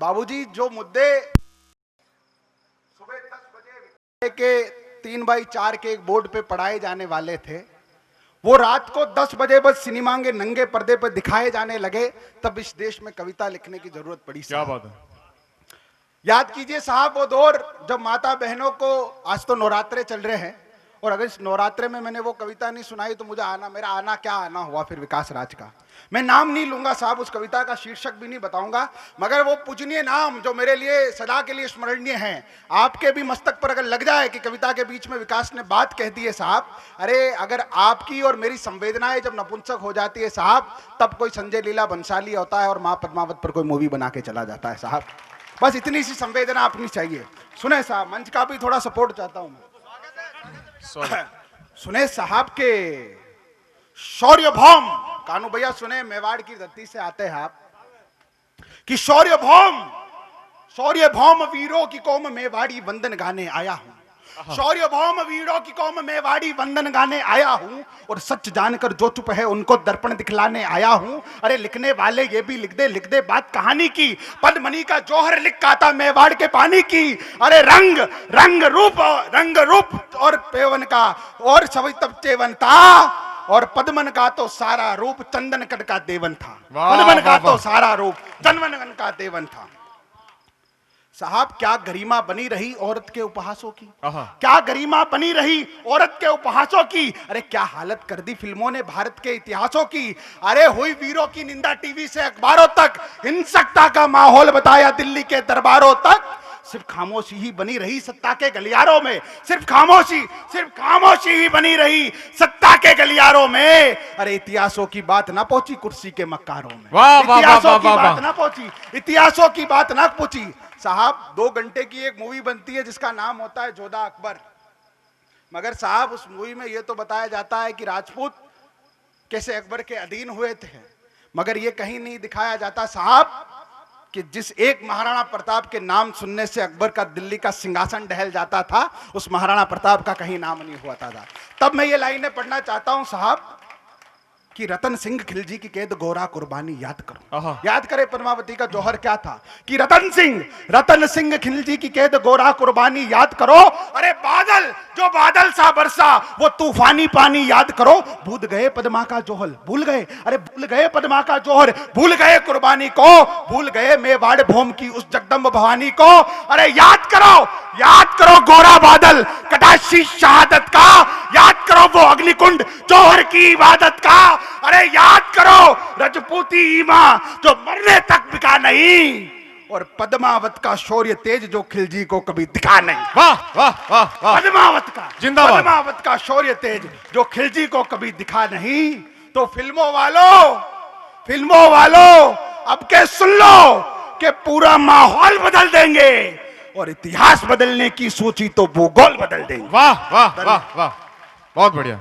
बाबूजी जो मुद्दे सुबह 10 बजे के 3x4 के एक बोर्ड पे पढ़ाए जाने वाले थे, वो रात को 10 बजे बस सिनेमा के नंगे पर्दे पर दिखाए जाने लगे, तब इस देश में कविता लिखने की जरूरत पड़ी। क्या बात है। याद कीजिए साहब वो दौर जब माता बहनों को, आज तो नवरात्रे चल रहे हैं, और अगर इस नवरात्रे में मैंने वो कविता नहीं सुनाई तो मुझे मेरा आना क्या आना हुआ फिर विकास राज का। मैं नाम नहीं लूंगा साहब, उस कविता का शीर्षक भी नहीं बताऊंगा, मगर वो पूजनीय नाम जो मेरे लिए सदा के लिए स्मरणीय हैं, आपके भी मस्तक पर अगर लग जाए कि कविता के बीच में विकास ने बात कह दी है साहब, अरे अगर आपकी और मेरी संवेदनाएं जब नपुंसक हो जाती है साहब, तब कोई संजय लीला बंसाली होता है और माँ पद्मावत पर कोई मूवी बना के चला जाता है साहब। बस इतनी सी संवेदना अपनी चाहिए। सुने साहब, मंच का भी थोड़ा सपोर्ट चाहता हूं मैं। सुने साहब के शौर्य भौम, कानू भैया सुने, मेवाड़ की धरती से आते हैं आप, कि शौर्य भौम वीरों की कौम मेवाड़ी वंदन गाने आया हूं। शौर्य भौम वीरों की कौम मेवाड़ी वंदन गाने आया हूं, और सच जानकर जो चुप है उनको दर्पण दिखलाने आया हूं। अरे लिखने वाले ये भी लिख दे बात कहानी की, पद्मनी का जौहर लिखा था मेवाड़ के पानी की। अरे रंग रूप और पेवन का और सभी तब चेवन था, और पद्मन का तो सारा रूप चंदन कट का देवन था। पद्मन का तो सारा रूप चंदन का देवन था। साहब क्या गरिमा बनी रही औरत के उपहासों की, क्या गरिमा बनी रही औरत के उपहासों की। अरे क्या हालत कर दी फिल्मों ने भारत के इतिहासों की। अरे हुई वीरों की निंदा टीवी से अखबारों तक, हिंसकता का माहौल बताया दिल्ली के दरबारों तक। सिर्फ खामोशी ही बनी रही सत्ता के गलियारों में, सिर्फ खामोशी ही बनी रही सत्ता के गलियारों में। अरे इतिहासों की बात ना पहुंची कुर्सी के मक्कारों में, इतिहासों की बात ना पहुंची, इतिहासों की बात ना पहुंची। साहब 2 घंटे की एक मूवी बनती है जिसका नाम होता है जोधा अकबर, मगर साहब उस मूवी में यह तो बताया जाता है कि राजपूत कैसे अकबर के अधीन हुए थे, मगर यह कहीं नहीं दिखाया जाता साहब कि जिस एक महाराणा प्रताप के नाम सुनने से अकबर का दिल्ली का सिंहासन डहल जाता था, उस महाराणा प्रताप का कहीं नाम नहीं हुआ था। तब मैं ये लाइनें पढ़ना चाहता हूं साहब कि रतन सिंह खिलजी की कैद गोरा कुर्बानी याद करो। याद करे पद्मावती का जौहर क्या था, कि रतन सिंह खिलजी की कैद गोरा कुर्बानी याद करो। अरे जो बादल सा बरसा वो तूफानी पानी याद करो। भूल गए पद्मा का जौहर, भूल गए पद्मा का जौहर, भूल गए कुर्बानी को, भूल गए मेवाड़ भौम की उस जगदम्ब भवानी को। अरे याद करो गोरा बादल कटाशी शहादत का, याद करो वो अग्निकुंड जौहर की इबादत का। अरे याद करो रजपूती ईमा जो मरने तक बिका नहीं, और पद्मावत का शौर्य तेज जो खिलजी को कभी दिखा नहीं। वाह वाह वाह वाह, पद्मावत का जिंदाबाद, पद्मावत का शौर्य तेज जो खिलजी को कभी दिखा नहीं। तो फिल्मों वालों अब के सुन लो कि पूरा माहौल बदल देंगे, और इतिहास बदलने की सोची तो भूगोल बदल देंगे। वाह वाह वाह वाह, बहुत बढ़िया।